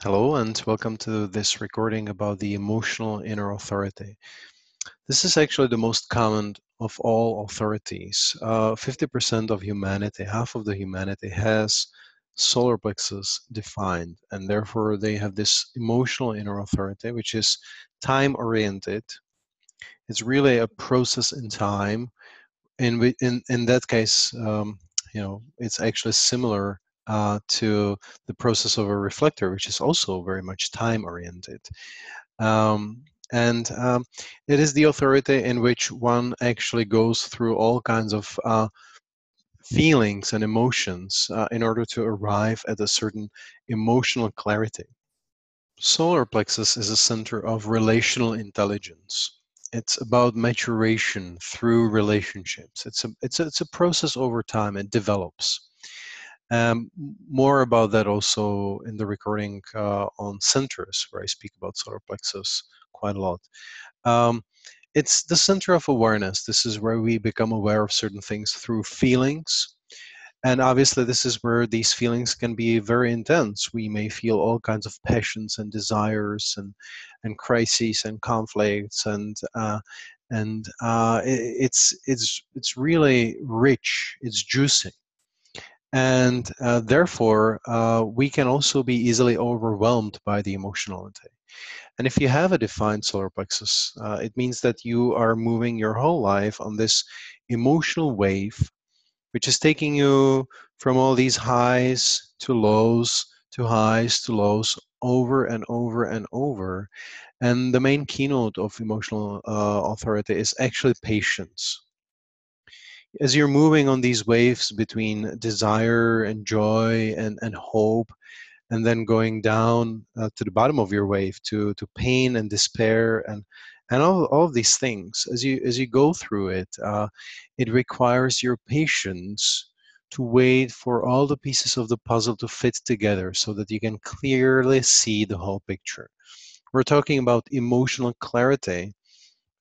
Hello and welcome to this recording about the emotional inner authority. This is actually the most common of all authorities. 50% of humanity, half of the humanity has solar plexus defined, and therefore they have this emotional inner authority, which is time oriented. It's really a process in time. In that case, it's actually similar to the process of a reflector, which is also very much time oriented. And it is the authority in which one actually goes through all kinds of feelings and emotions in order to arrive at a certain emotional clarity. Solar plexus is a center of relational intelligence. It's about maturation through relationships. It's a process over time. It develops. More about that also in the recording on centers, where I speak about solar plexus quite a lot. Um, it's the center of awareness. This is where we become aware of certain things through feelings. And obviously, this is where these feelings can be very intense. We may feel all kinds of passions and desires and crises and conflicts it's really rich. It's juicy, and therefore we can also be easily overwhelmed by the emotionality. And if you have a defined solar plexus, it means that you are moving your whole life on this emotional wave, which is taking you from all these highs to lows, to highs to lows, over and over and over. And the main keynote of emotional authority is actually patience. As you're moving on these waves between desire and joy and hope, and then going down to the bottom of your wave to pain and despair and all of these things, as you go through it, it requires your patience to wait for all the pieces of the puzzle to fit together so that you can clearly see the whole picture. We're talking about emotional clarity,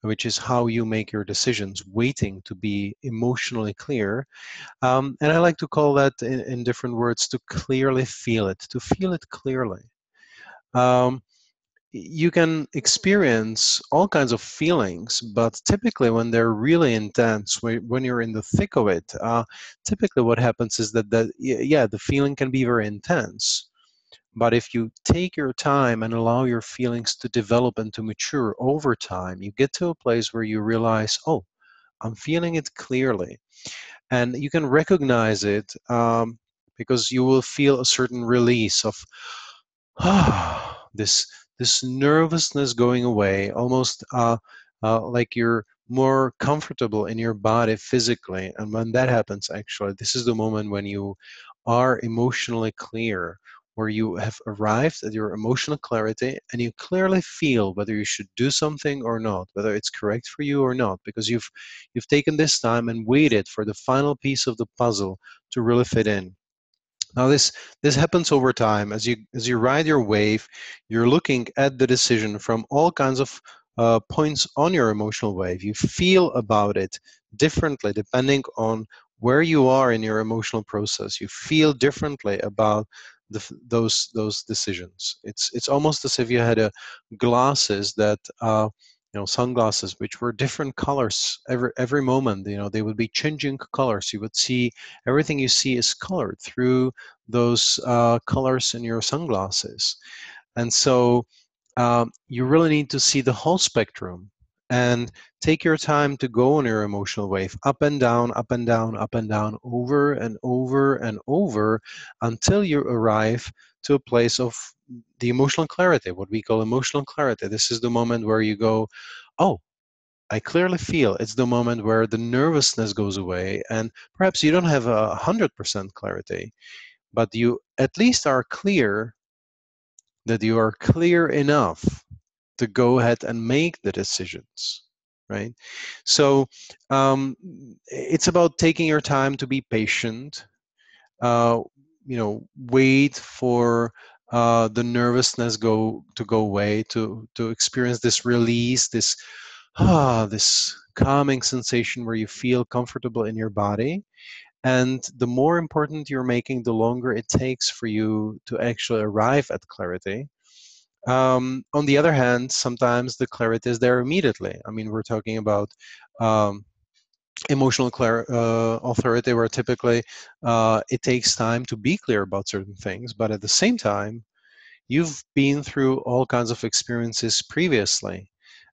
which is how you make your decisions, waiting to be emotionally clear. And I like to call that, in different words, to clearly feel it, to feel it clearly. Um, you can experience all kinds of feelings, but typically when they're really intense, when you're in the thick of it, typically what happens is that the feeling can be very intense. But if you take your time and allow your feelings to develop and to mature over time, you get to a place where you realize, oh, I'm feeling it clearly. And you can recognize it because you will feel a certain release of this this nervousness going away, almost like you're more comfortable in your body physically. And when that happens, actually, this is the moment when you are emotionally clear, where you have arrived at your emotional clarity and you clearly feel whether you should do something or not, whether it's correct for you or not, because you've taken this time and waited for the final piece of the puzzle to really fit in. Now this happens over time. As you ride your wave, you're looking at the decision from all kinds of points on your emotional wave. You feel about it differently depending on where you are in your emotional process. You feel differently about those decisions. It's almost as if you had a glasses that sunglasses, which were different colors every moment. They would be changing colors. You would see everything you see is colored through those colors in your sunglasses. And so you really need to see the whole spectrum and take your time to go on your emotional wave, up and down, up and down, up and down, over and over and over, until you arrive to a place of the emotional clarity, what we call emotional clarity. This is the moment where you go, oh, I clearly feel. It's the moment where the nervousness goes away, and perhaps you don't have 100% clarity, but you at least are clear, that you are clear enough to go ahead and make the decisions, right? So it's about taking your time to be patient. uh, Wait for the nervousness to go away, to experience this release, this calming sensation where you feel comfortable in your body. And the more important you're making, the longer it takes for you to actually arrive at clarity. On the other hand, sometimes the clarity is there immediately. I mean, we're talking about um, emotional authority, where typically it takes time to be clear about certain things, but at the same time, you've been through all kinds of experiences previously.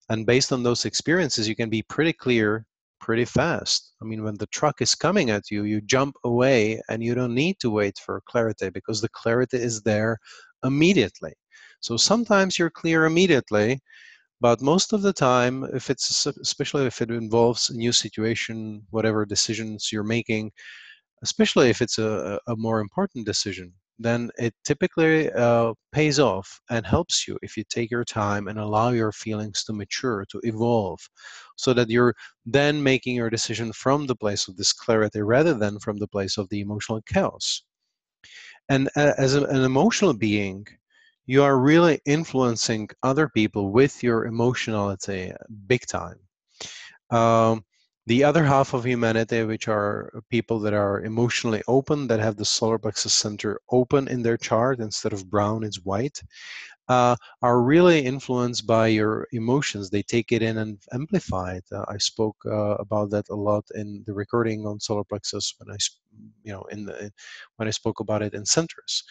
And based on those experiences, you can be pretty clear pretty fast. I mean, when the truck is coming at you, you jump away and you don't need to wait for clarity because the clarity is there immediately. So sometimes you're clear immediately, but most of the time, if it's especially if it involves a new situation, whatever decisions you're making, especially if it's a more important decision, then it typically pays off and helps you if you take your time and allow your feelings to mature, to evolve, so that you're then making your decision from the place of this clarity rather than from the place of the emotional chaos. And as an emotional being, you are really influencing other people with your emotionality big time. Um, the other half of humanity, which are people that are emotionally open, that have the solar plexus center open in their chart instead of brown, it's white, are really influenced by your emotions. They take it in and amplify it. I spoke about that a lot in the recording on solar plexus when when I spoke about it in centers.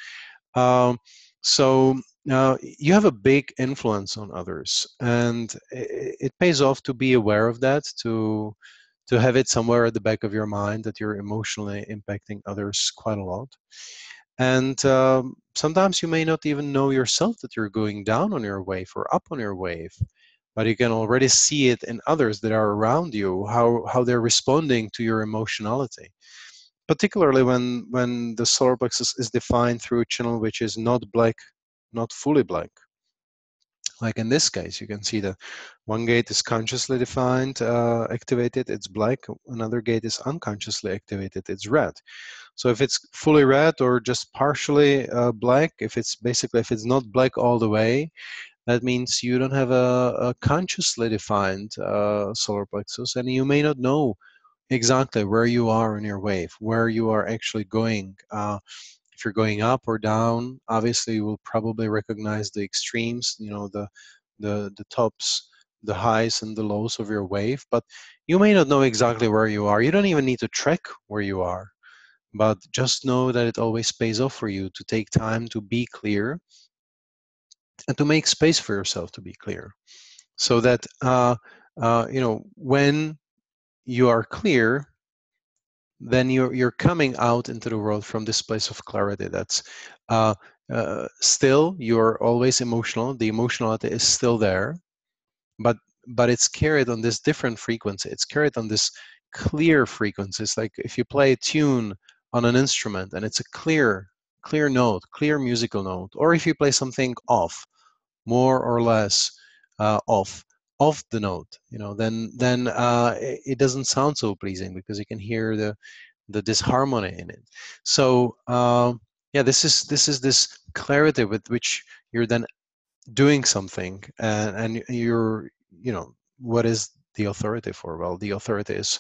Um, so you have a big influence on others, and it pays off to be aware of that, to have it somewhere at the back of your mind that you're emotionally impacting others quite a lot. And sometimes you may not even know yourself that you're going down on your wave or up on your wave, but you can already see it in others that are around you, how they're responding to your emotionality, particularly when the solar plexus is defined through a channel which is not black, not fully black. Like in this case, you can see that one gate is consciously defined, activated, it's black. Another gate is unconsciously activated, it's red. So if it's fully red or just partially black, if it's not black all the way, that means you don't have a consciously defined solar plexus, and you may not know exactly where you are in your wave, where you are actually going. If you're going up or down, obviously you will probably recognize the extremes, the tops, the highs and the lows of your wave, but you may not know exactly where you are. You don't even need to track where you are, but just know that it always pays off for you to take time to be clear and to make space for yourself to be clear, so that when you are clear, then you're coming out into the world from this place of clarity. That's uh, still, you're always emotional. The emotionality is still there, but it's carried on this different frequency. It's carried on this clear frequency. It's like if you play a tune on an instrument and it's a clear note, clear musical note, or if you play something off, more or less off the note, then it doesn't sound so pleasing because you can hear the disharmony in it. So yeah, this is this clarity with which you're then doing something, and you're, what is the authority for? Well, the authority is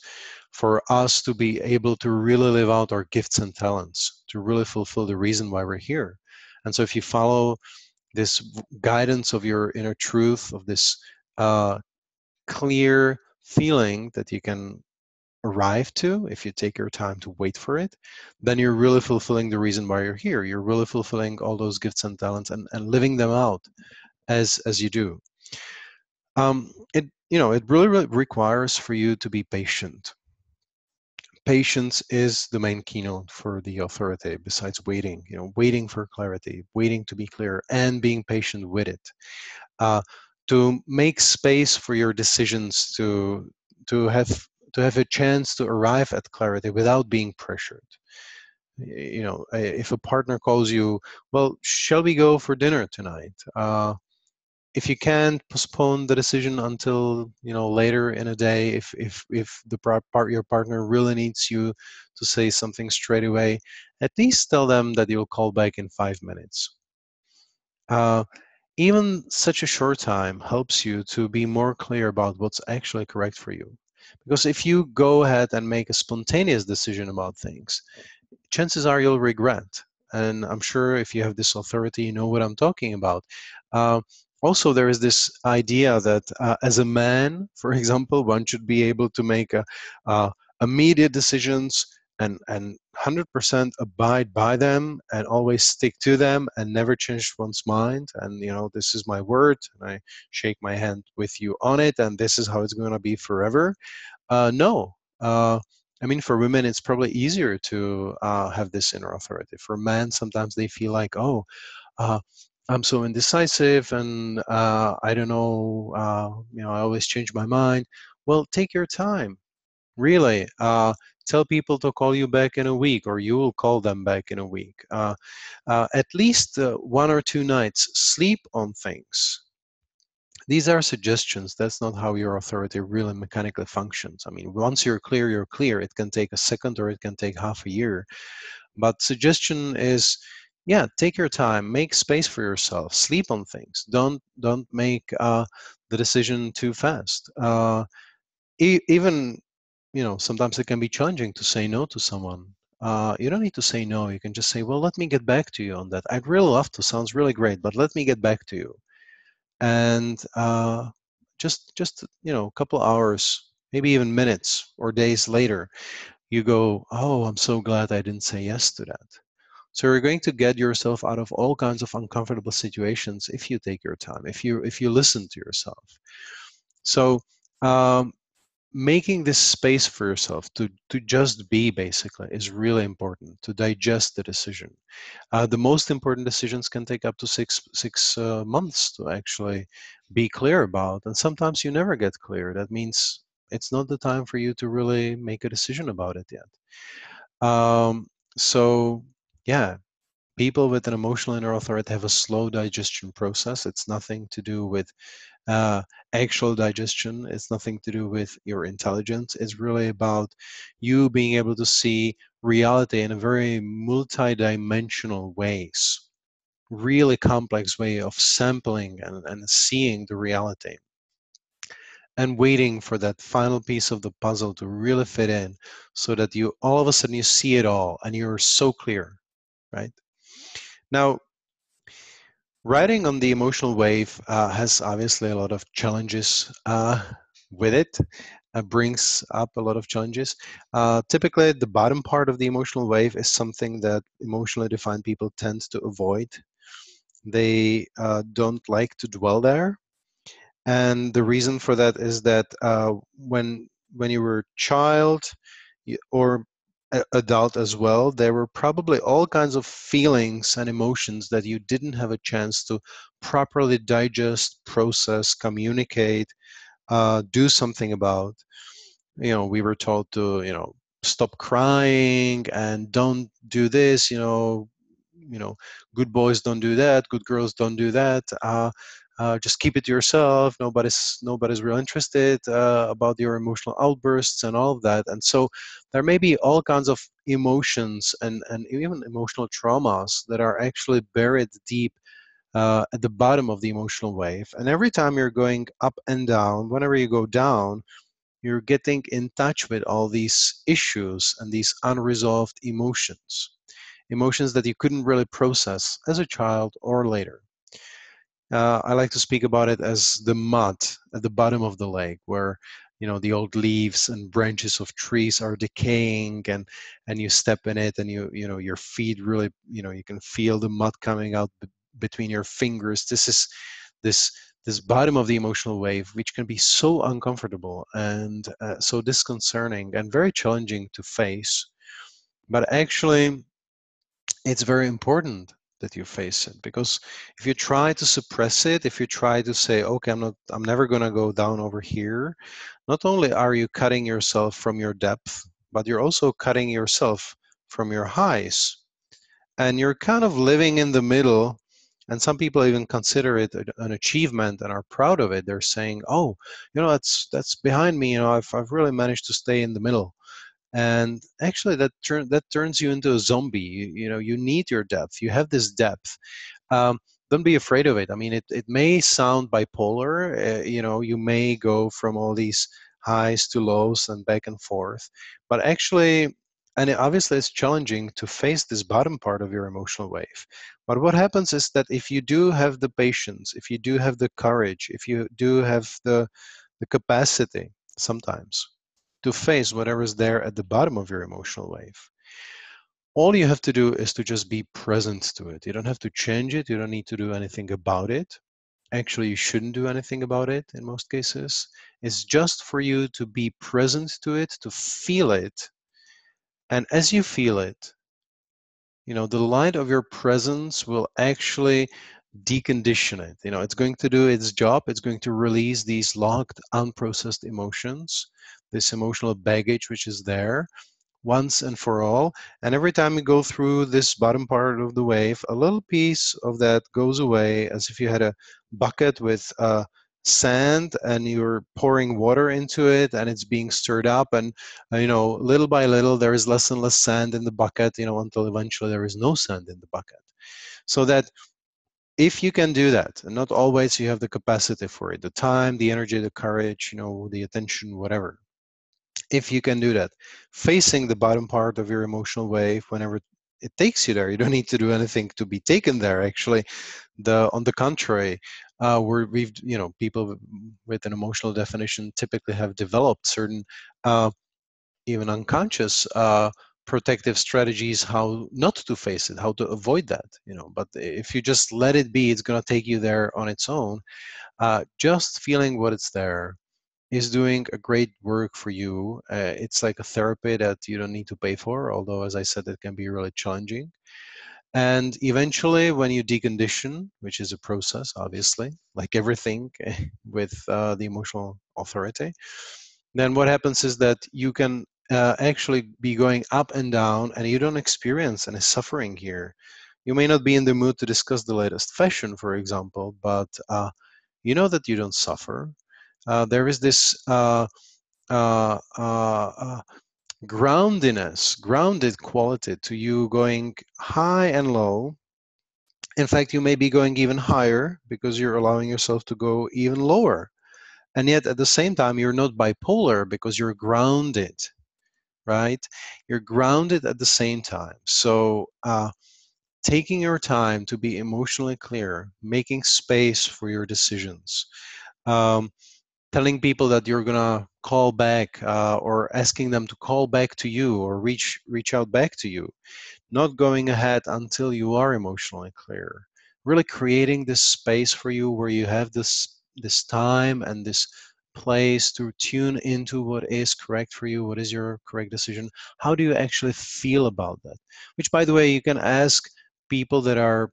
for us to be able to really live out our gifts and talents, to really fulfill the reason why we're here. And so if you follow this guidance of your inner truth, of this uh, clear feeling that you can arrive to, if you take your time to wait for it, then you're really fulfilling the reason why you're here. You're really fulfilling all those gifts and talents, and living them out as you do. It really requires for you to be patient. Patience is the main keynote for the authority, besides waiting, waiting for clarity, waiting to be clear, and being patient with it, uh, to make space for your decisions to have to have a chance to arrive at clarity without being pressured. If a partner calls you, well, shall we go for dinner tonight? If you can't, postpone the decision until later in a day. If your partner really needs you to say something straight away, at least tell them that you'll call back in 5 minutes. uh, Even such a short time helps you to be more clear about what's actually correct for you. Because if you go ahead and make a spontaneous decision about things, chances are you'll regret. And I'm sure if you have this authority, you know what I'm talking about. Uh, Also, there is this idea that as a man, for example, one should be able to make immediate decisions and 100% abide by them and always stick to them and never change one's mind. And this is my word, and I shake my hand with you on it, and this is how it's going to be forever. No. I mean, for women, it's probably easier to have this inner authority. For men, sometimes they feel like, oh, uh, I'm so indecisive, and I don't know. I always change my mind. Well, take your time. Really, tell people to call you back in a week, or you will call them back in a week. At least 1 or 2 nights, sleep on things. These are suggestions. That's not how your authority really mechanically functions. I mean, once you're clear, you're clear. It can take a second or it can take half a year. But suggestion is, yeah, take your time, make space for yourself, sleep on things. Don't make the decision too fast. Even sometimes it can be challenging to say no to someone. You don't need to say no. You can just say, well, let me get back to you on that. I'd really love to. Sounds really great, but let me get back to you. And just a couple hours, maybe even minutes or days later, you go, oh, I'm so glad I didn't say yes to that. So you're going to get yourself out of all kinds of uncomfortable situations if you take your time, if you listen to yourself. So making this space for yourself to just be, basically, is really important to digest the decision. The most important decisions can take up to six months to actually be clear about, and sometimes you never get clear. That means it's not the time for you to really make a decision about it yet. So yeah, people with an emotional inner authority have a slow digestion process. It's nothing to do with uh, actual digestion. It's nothing to do with your intelligence. It's really about you being able to see reality in a very multi-dimensional ways, really complex way of sampling and seeing the reality, and waiting for that final piece of the puzzle to really fit in, so that you all of a sudden you see it all and you're so clear, right? Now, riding on the emotional wave has obviously a lot of challenges with it. Brings up a lot of challenges. Typically, the bottom part of the emotional wave is something that emotionally defined people tend to avoid. They don't like to dwell there, and the reason for that is that when you were a child, or adult as well, there were probably all kinds of feelings and emotions that you didn't have a chance to properly digest, process, communicate, do something about. We were told to, stop crying and don't do this. Good boys don't do that. Good girls don't do that. Just keep it to yourself. Nobody's real interested about your emotional outbursts and all of that. And so there may be all kinds of emotions and even emotional traumas that are actually buried deep at the bottom of the emotional wave. And every time you're going up and down, whenever you go down, you're getting in touch with all these issues and these unresolved emotions that you couldn't really process as a child or later. I like to speak about it as the mud at the bottom of the lake, where the old leaves and branches of trees are decaying, and you step in it, and your feet really, you can feel the mud coming out between your fingers. This this bottom of the emotional wave, which can be so uncomfortable and so disconcerting and very challenging to face. But actually, it's very important that you face it, because if you try to suppress it, if you try to say, okay, I'm never going to go down over here, not only are you cutting yourself from your depth, but you're also cutting yourself from your highs, and you're kind of living in the middle. And some people even consider it an achievement and are proud of it. They're saying, oh, that's behind me. I've really managed to stay in the middle. And actually that turns you into a zombie. You need your depth. You have this depth. um, don't be afraid of it. I mean, it may sound bipolar. You may go from all these highs to lows and back and forth. But actually, and obviously it's challenging to face this bottom part of your emotional wave. But what happens is that if you do have the patience, if you do have the courage, if you do have the capacity sometimes to face whatever's there at the bottom of your emotional wave, all you have to do is to just be present to it. You don't have to change it. You don't need to do anything about it. Actually, you shouldn't do anything about it in most cases. It's just for you to be present to it, to feel it. And as you feel it, the light of your presence will actually decondition it. It's going to do its job. It's going to release these locked, unprocessed emotions, this emotional baggage which is there once and for all. And every time you go through this bottom part of the wave, a little piece of that goes away, as if you had a bucket with sand and you're pouring water into it and it's being stirred up. And, little by little, there is less and less sand in the bucket, until eventually there is no sand in the bucket. So that if you can do that, and not always you have the capacity for it, the time, the energy, the courage, the attention, whatever, if you can do that, facing the bottom part of your emotional wave whenever it takes you there, you don't need to do anything to be taken there. Actually, on the contrary, where people with an emotional definition typically have developed certain, even unconscious, protective strategies how not to face it, how to avoid that. But if you just let it be, it's going to take you there on its own. Just feeling what it's there is doing a great work for you. It's like a therapy that you don't need to pay for, although, as I said, it can be really challenging. And eventually, when you decondition, which is a process, obviously, like everything with the emotional authority, then what happens is that you can actually be going up and down and you don't experience any suffering here. You may not be in the mood to discuss the latest fashion, for example, but you know that you don't suffer. There is this grounded quality to you, going high and low. In fact, you may be going even higher because you're allowing yourself to go even lower. And yet at the same time, you're not bipolar because you're grounded, right? You're grounded at the same time. So taking your time to be emotionally clear, making space for your decisions, um, telling people that you're gonna call back, or asking them to call back to you or reach out back to you, not going ahead until you are emotionally clear, really creating this space for you where you have this time and this place to tune into what is correct for you, what is your correct decision, how do you actually feel about that, which, by the way, you can ask people that are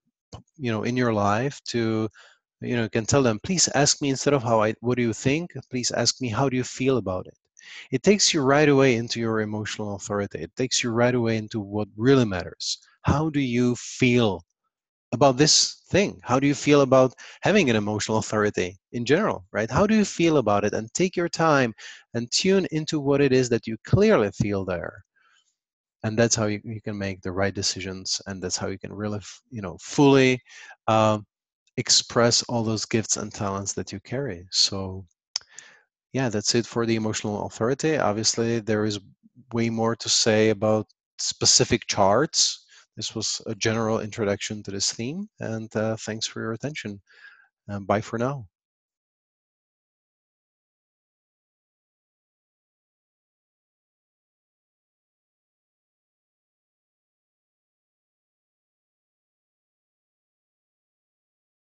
in your life to, you can tell them, please ask me, instead of what do you think, please ask me, how do you feel about it. It takes you right away into your emotional authority. It takes you right away into what really matters. How do you feel about this thing? How do you feel about having an emotional authority in general, right? How do you feel about it? And take your time and tune into what it is that you clearly feel there. And that's how you can make the right decisions. And that's how you can really, fully express all those gifts and talents that you carry. So yeah, that's it for the emotional authority. Obviously, there is way more to say about specific charts. This was a general introduction to this theme, and thanks for your attention. Bye for now.